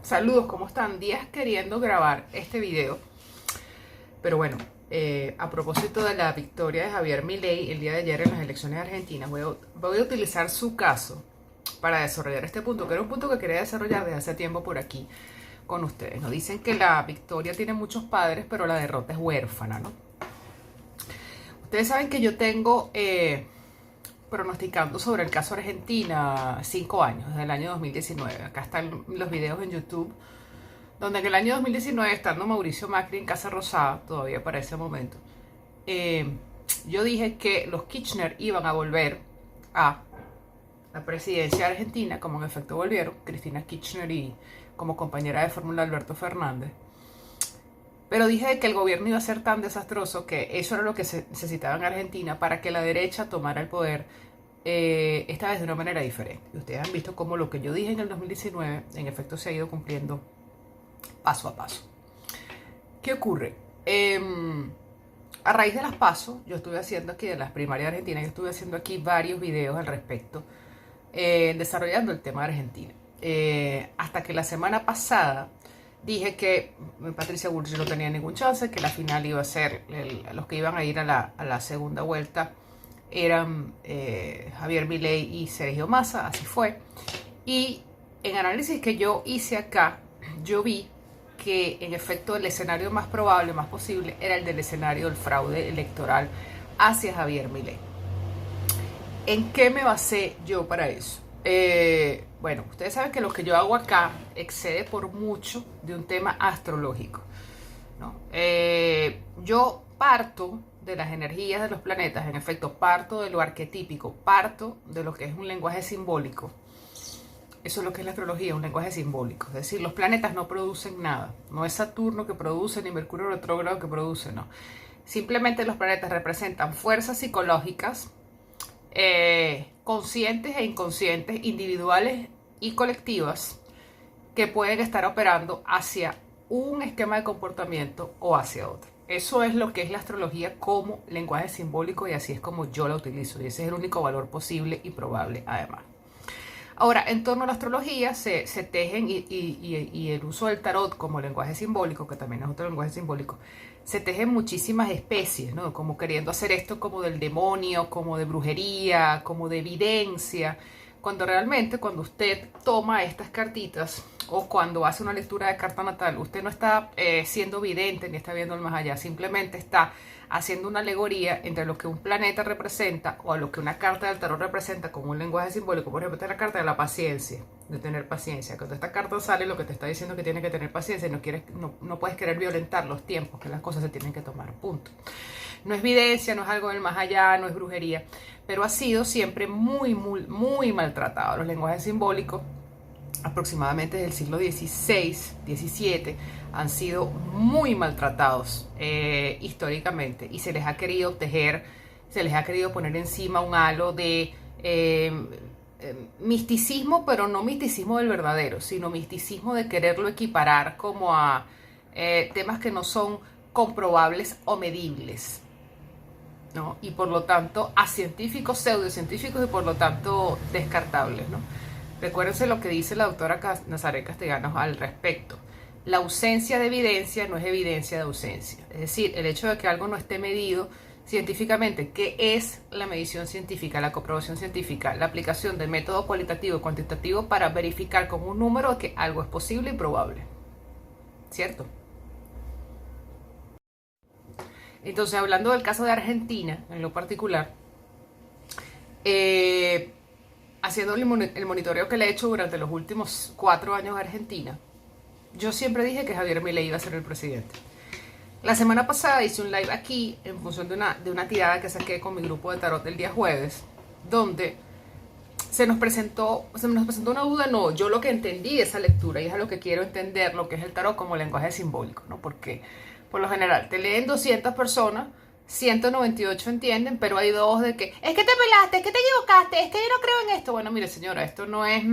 Saludos, ¿cómo están? Días queriendo grabar este video, pero bueno, a propósito de la victoria de Javier Milei el día de ayer en las elecciones argentinas, voy a utilizar su caso para desarrollar este punto, que era un punto que quería desarrollar desde hace tiempo por aquí con ustedes. Nos dicen que la victoria tiene muchos padres, pero la derrota es huérfana, ¿no? Ustedes saben que yo tengo pronosticando sobre el caso Argentina 5 años, desde el año 2019. Acá están los videos en YouTube, donde en el año 2019, estando Mauricio Macri en Casa Rosada, todavía para ese momento, yo dije que los Kirchner iban a volver a la presidencia argentina, como en efecto volvieron, Cristina Kirchner y como compañera de fórmula Alberto Fernández. Pero dije que el gobierno iba a ser tan desastroso que eso era lo que se necesitaba en Argentina para que la derecha tomara el poder, esta vez de una manera diferente. Y ustedes han visto cómo lo que yo dije en el 2019 en efecto se ha ido cumpliendo paso a paso. ¿Qué ocurre? A raíz de las PASO, yo estuve haciendo aquí, de las primarias argentinas, yo estuve haciendo aquí varios videos al respecto, desarrollando el tema de Argentina. Hasta que la semana pasada dije que Patricia Bullrich no tenía ningún chance, que la final iba a ser, los que iban a ir a la segunda vuelta eran Javier Milei y Sergio Massa, así fue. Y en análisis que yo hice acá, yo vi que en efecto el escenario más probable, más posible, era el del escenario del fraude electoral hacia Javier Milei. ¿En qué me basé yo para eso? Bueno, ustedes saben que lo que yo hago acá excede por mucho de un tema astrológico, ¿no? Yo parto de las energías de los planetas, en efecto, parto de lo arquetípico, parto de lo que es un lenguaje simbólico. Eso es lo que es la astrología, un lenguaje simbólico. Es decir, los planetas no producen nada. No es Saturno que produce, ni Mercurio retrógrado que produce, no. Simplemente los planetas representan fuerzas psicológicas, conscientes e inconscientes, individuales y colectivas, que pueden estar operando hacia un esquema de comportamiento o hacia otro. Eso es lo que es la astrología como lenguaje simbólico, y así es como yo la utilizo, y ese es el único valor posible y probable además. Ahora, en torno a la astrología se tejen, y el uso del tarot como lenguaje simbólico, que también es otro lenguaje simbólico, se tejen muchísimas especies, ¿no? Como queriendo hacer esto como del demonio, como de brujería, como de evidencia, cuando realmente cuando usted toma estas cartitas o cuando hace una lectura de carta natal, usted no está siendo vidente ni está viendo el más allá, simplemente está haciendo una alegoría entre lo que un planeta representa o lo que una carta del tarot representa como un lenguaje simbólico. Por ejemplo, esta es la carta de la paciencia, de tener paciencia. Cuando esta carta sale, lo que te está diciendo es que tienes que tener paciencia y no puedes querer violentar los tiempos, que las cosas se tienen que tomar, punto. No es videncia, no es algo del más allá, no es brujería, pero ha sido siempre muy, muy, muy maltratado. Los lenguajes simbólicos, aproximadamente desde el siglo XVI, XVII, han sido muy maltratados históricamente, y se les ha querido tejer, se les ha querido poner encima un halo de misticismo, pero no misticismo del verdadero, sino misticismo de quererlo equiparar como a temas que no son comprobables o medibles, ¿no? Y por lo tanto a científicos, pseudocientíficos, y por lo tanto descartables, ¿no? Recuérdense lo que dice la doctora Nazaret Castellanos al respecto. La ausencia de evidencia no es evidencia de ausencia. Es decir, el hecho de que algo no esté medido científicamente, ¿qué es la medición científica, la comprobación científica? La aplicación del método cualitativo y cuantitativo para verificar con un número que algo es posible y probable, ¿cierto? Entonces, hablando del caso de Argentina, en lo particular, haciendo el monitoreo que le he hecho durante los últimos 4 años a Argentina, yo siempre dije que Javier Milei iba a ser el presidente. La semana pasada hice un live aquí en función de una tirada que saqué con mi grupo de tarot el día jueves, donde se nos presentó una duda. No, yo lo que entendí de esa lectura, y es a lo que quiero entender lo que es el tarot como lenguaje simbólico, ¿no? Porque por lo general te leen 200 personas, 198 entienden, pero hay dos de que es que te pelaste, es que te equivocaste, es que yo no creo en esto. Bueno, mire señora, esto no es,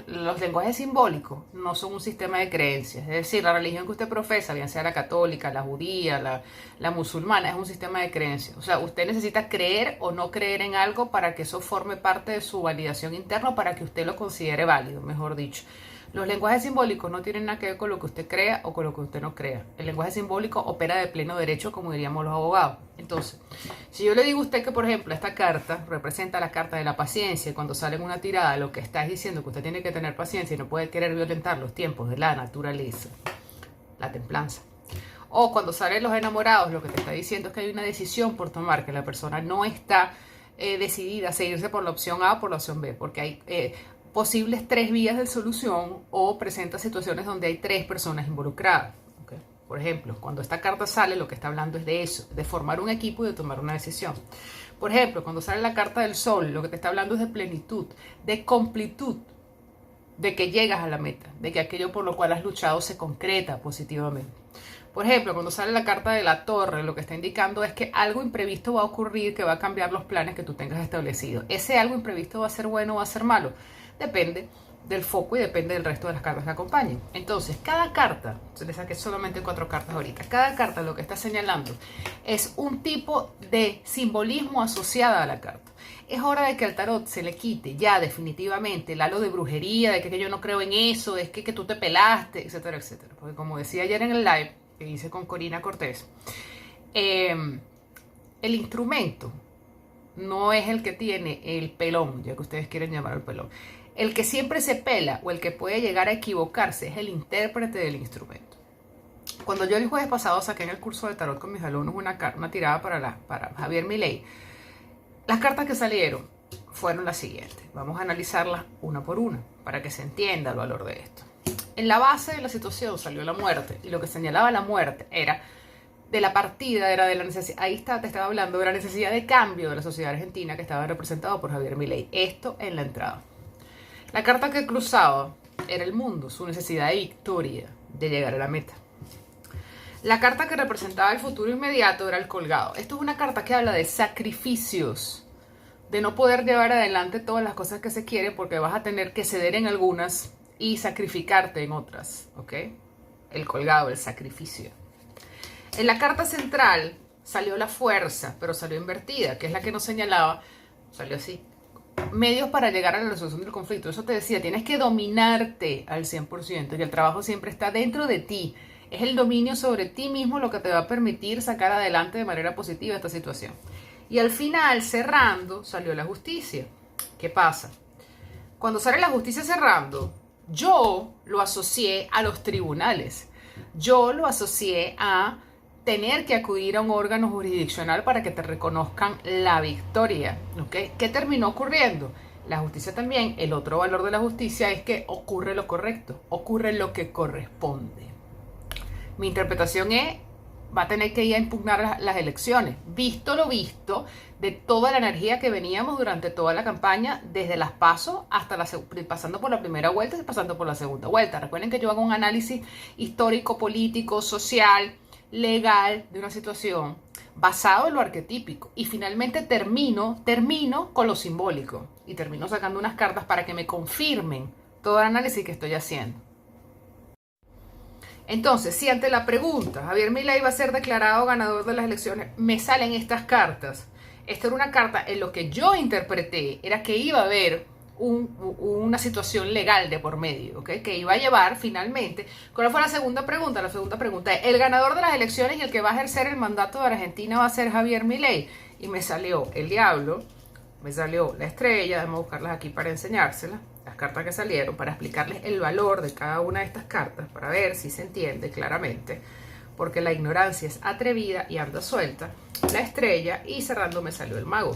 los lenguajes simbólicos no son un sistema de creencias. Es decir, la religión que usted profesa, bien sea la católica, la judía, la musulmana, es un sistema de creencias. O sea, usted necesita creer o no creer en algo para que eso forme parte de su validación interna, para que usted lo considere válido, mejor dicho. Los lenguajes simbólicos no tienen nada que ver con lo que usted crea o con lo que usted no crea. El lenguaje simbólico opera de pleno derecho, como diríamos los abogados. Entonces, si yo le digo a usted que, por ejemplo, esta carta representa la carta de la paciencia, y cuando sale en una tirada lo que está es diciendo que usted tiene que tener paciencia y no puede querer violentar los tiempos de la naturaleza, la templanza. O cuando salen los enamorados, lo que te está diciendo es que hay una decisión por tomar, que la persona no está decidida a seguirse por la opción A o por la opción B, porque hay posibles 3 vías de solución o presenta situaciones donde hay 3 personas involucradas. ¿Okay? Por ejemplo, cuando esta carta sale, lo que está hablando es de eso, de formar un equipo y de tomar una decisión. Por ejemplo, cuando sale la carta del sol, lo que te está hablando es de plenitud, de completud, de que llegas a la meta, de que aquello por lo cual has luchado se concreta positivamente. Por ejemplo, cuando sale la carta de la torre, lo que está indicando es que algo imprevisto va a ocurrir que va a cambiar los planes que tú tengas establecidos. Ese algo imprevisto va a ser bueno o va a ser malo. Depende del foco y depende del resto de las cartas que acompañen. Entonces, cada carta, se le saqué solamente 4 cartas ahorita, cada carta lo que está señalando es un tipo de simbolismo asociado a la carta. Es hora de que al tarot se le quite ya definitivamente el halo de brujería, de que yo no creo en eso, es que tú te pelaste, etcétera, etcétera. Porque como decía ayer en el live que hice con Corina Cortés, el instrumento no es el que tiene el pelón, ya que ustedes quieren llamar al pelón. El que siempre se pela o el que puede llegar a equivocarse es el intérprete del instrumento. Cuando yo el jueves pasado saqué en el curso de tarot con mis alumnos una tirada para Javier Milei, las cartas que salieron fueron las siguientes. Vamos a analizarlas una por una para que se entienda el valor de esto. En la base de la situación salió la muerte, y lo que señalaba la muerte era de la partida, era de la necesidad, ahí está, te estaba hablando de la necesidad de cambio de la sociedad argentina que estaba representado por Javier Milei. Esto en la entrada. La carta que cruzaba era el mundo, su necesidad de victoria, de llegar a la meta. La carta que representaba el futuro inmediato era el colgado. Esto es una carta que habla de sacrificios, de no poder llevar adelante todas las cosas que se quiere porque vas a tener que ceder en algunas y sacrificarte en otras, ¿ok? El colgado, el sacrificio. En la carta central salió la fuerza, pero salió invertida, que es la que nos señalaba, salió así. Medios para llegar a la resolución del conflicto. Eso te decía, tienes que dominarte al 100%, y el trabajo siempre está dentro de ti. Es el dominio sobre ti mismo lo que te va a permitir sacar adelante de manera positiva esta situación. Y al final, cerrando, salió la justicia. ¿Qué pasa? Cuando sale la justicia cerrando, yo lo asocié a los tribunales. Yo lo asocié a tener que acudir a un órgano jurisdiccional para que te reconozcan la victoria. ¿Okay? ¿Qué terminó ocurriendo? La justicia también, el otro valor de la justicia es que ocurre lo correcto, ocurre lo que corresponde. Mi interpretación es, va a tener que ir a impugnar las elecciones. Visto lo visto, de toda la energía que veníamos durante toda la campaña, desde las PASO hasta pasando por la primera vuelta y pasando por la segunda vuelta. Recuerden que yo hago un análisis histórico, político, social, legal de una situación basado en lo arquetípico, y finalmente termino con lo simbólico y termino sacando unas cartas para que me confirmen todo el análisis que estoy haciendo. Entonces, si ante la pregunta Javier Milei va a ser declarado ganador de las elecciones, me salen estas cartas. Esta era una carta en lo que yo interpreté era que iba a haber una situación legal de por medio, ¿okay? Que iba a llevar finalmente. ¿Cuál fue la segunda pregunta? La segunda pregunta es, el ganador de las elecciones y el que va a ejercer el mandato de Argentina va a ser Javier Milei. Y me salió el diablo, me salió la estrella, déjame buscarlas aquí para enseñárselas, las cartas que salieron, para explicarles el valor de cada una de estas cartas, para ver si se entiende claramente, porque la ignorancia es atrevida y anda suelta. La estrella, y cerrando me salió el mago.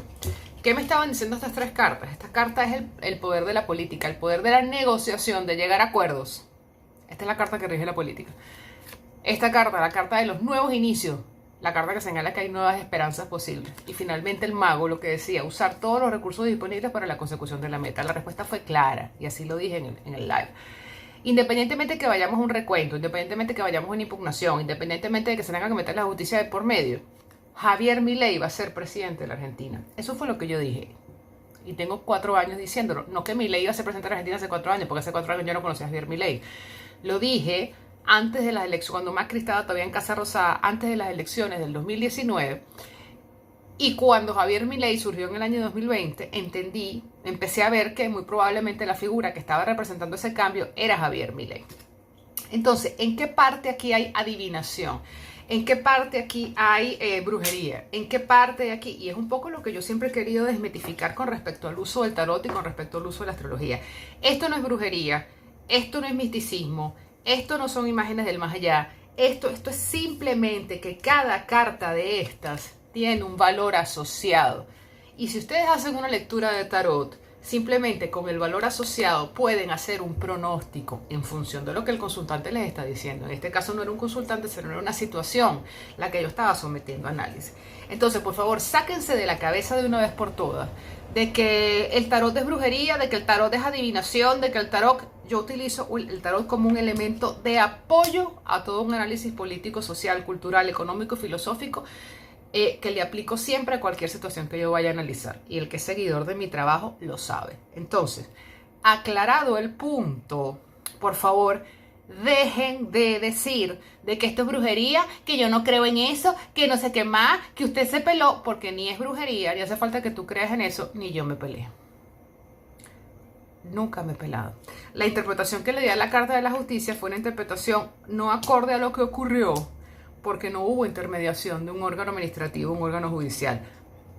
¿Qué me estaban diciendo estas 3 cartas? Esta carta es el poder de la política, el poder de la negociación, de llegar a acuerdos. Esta es la carta que rige la política. Esta carta, la carta de los nuevos inicios, la carta que señala que hay nuevas esperanzas posibles. Y finalmente el mago, lo que decía, usar todos los recursos disponibles para la consecución de la meta. La respuesta fue clara, y así lo dije en el live. Independientemente de que vayamos a un recuento, independientemente de que vayamos a una impugnación, independientemente de que se tenga que meter la justicia de por medio, Javier Milei va a ser presidente de la Argentina. Eso fue lo que yo dije. Y tengo 4 años diciéndolo. No que Milei iba a ser presidente de la Argentina hace 4 años, porque hace 4 años yo no conocía a Javier Milei. Lo dije antes de las elecciones, cuando Macri estaba todavía en Casa Rosada, antes de las elecciones del 2019. Y cuando Javier Milei surgió en el año 2020, empecé a ver que muy probablemente la figura que estaba representando ese cambio era Javier Milei. Entonces, ¿en qué parte aquí hay adivinación? ¿En qué parte aquí hay brujería? ¿En qué parte de aquí? Y es un poco lo que yo siempre he querido desmitificar con respecto al uso del tarot y con respecto al uso de la astrología. Esto no es brujería, esto no es misticismo, esto no son imágenes del más allá. Esto es simplemente que cada carta de estas tiene un valor asociado. Y si ustedes hacen una lectura de tarot, simplemente con el valor asociado pueden hacer un pronóstico en función de lo que el consultante les está diciendo. En este caso no era un consultante, sino era una situación la que yo estaba sometiendo a análisis. Entonces, por favor, sáquense de la cabeza de una vez por todas de que el tarot es brujería, de que el tarot es adivinación, de que el tarot, yo utilizo el tarot como un elemento de apoyo a todo un análisis político, social, cultural, económico, filosófico, que le aplico siempre a cualquier situación que yo vaya a analizar. Y el que es seguidor de mi trabajo lo sabe. Entonces, aclarado el punto, por favor, dejen de decir de que esto es brujería, que yo no creo en eso, que no sé qué más, que usted se peló, porque ni es brujería, ni hace falta que tú creas en eso, ni yo me peleé. Nunca me he pelado. La interpretación que le di a la Carta de la Justicia fue una interpretación no acorde a lo que ocurrió, porque no hubo intermediación de un órgano administrativo, un órgano judicial.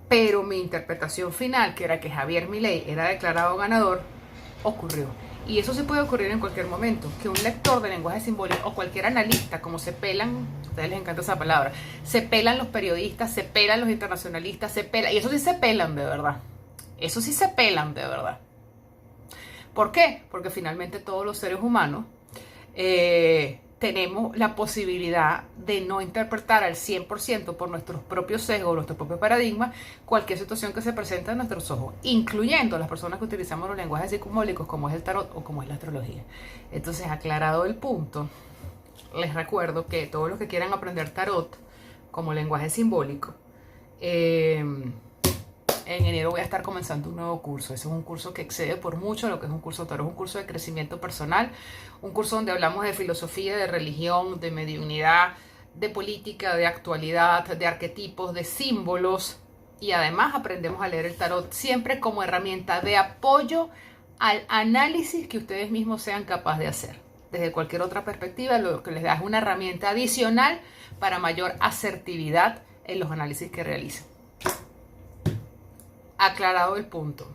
Pero mi interpretación final, que era que Javier Milei era declarado ganador, ocurrió. Y eso sí puede ocurrir en cualquier momento, que un lector de lenguaje simbólico o cualquier analista, como se pelan, a ustedes les encanta esa palabra, se pelan los periodistas, se pelan los internacionalistas, se pelan, y eso sí se pelan de verdad. Eso sí se pelan de verdad. ¿Por qué? Porque finalmente todos los seres humanos tenemos la posibilidad de no interpretar al 100% por nuestros propios sesgos, nuestros propios paradigmas, cualquier situación que se presenta a nuestros ojos, incluyendo las personas que utilizamos los lenguajes simbólicos como es el tarot o como es la astrología. Entonces, aclarado el punto, les recuerdo que todos los que quieran aprender tarot como lenguaje simbólico, en enero voy a estar comenzando un nuevo curso. Ese es un curso que excede por mucho lo que es un curso de tarot. Es un curso de crecimiento personal, un curso donde hablamos de filosofía, de religión, de mediunidad, de política, de actualidad, de arquetipos, de símbolos. Y además aprendemos a leer el tarot siempre como herramienta de apoyo al análisis que ustedes mismos sean capaces de hacer. Desde cualquier otra perspectiva, lo que les da es una herramienta adicional para mayor asertividad en los análisis que realicen. Aclarado el punto.